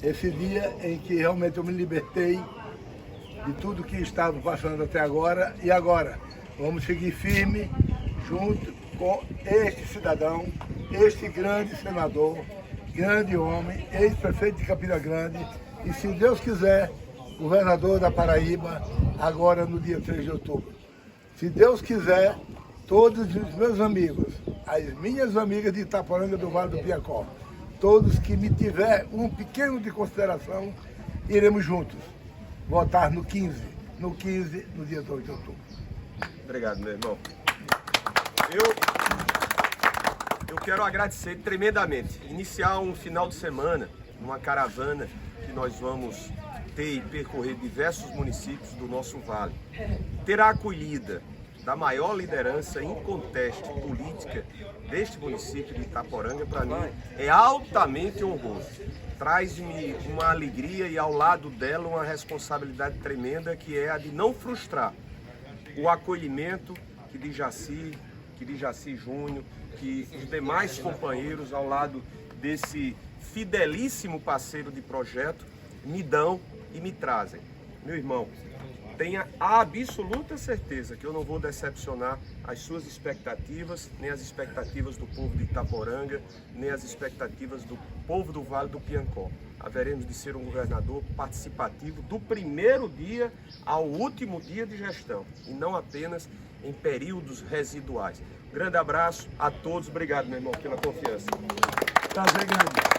esse dia em que realmente eu me libertei de tudo que estava passando até agora. E agora, vamos seguir firme junto com este cidadão, este grande senador, grande homem, ex-prefeito de Campina Grande e, se Deus quiser, governador da Paraíba, agora no dia 3 de outubro. Se Deus quiser, todos os meus amigos, as minhas amigas de Itaporanga do Vale do Piacó, todos que me tiver um pequeno de consideração, iremos juntos votar no 15, no dia 2 de outubro. Obrigado, meu irmão. Eu quero agradecer tremendamente. Iniciar um final de semana, uma caravana que nós vamos ter e percorrer diversos municípios do nosso vale. Ter a acolhida da maior liderança inconteste política deste município de Itaporanga, para mim, é altamente honroso. Traz-me uma alegria e, ao lado dela, uma responsabilidade tremenda, que é a de não frustrar o acolhimento que de Jaci Júnior, que os demais companheiros ao lado desse fidelíssimo parceiro de projeto me dão e me trazem. Meu irmão, tenha a absoluta certeza que eu não vou decepcionar as suas expectativas, nem as expectativas do povo de Itaporanga, nem as expectativas do povo do Vale do Piancó. Haveremos de ser um governador participativo do primeiro dia ao último dia de gestão, e não apenas em períodos residuais. Grande abraço a todos, obrigado, meu irmão, pela confiança. Prazer grande.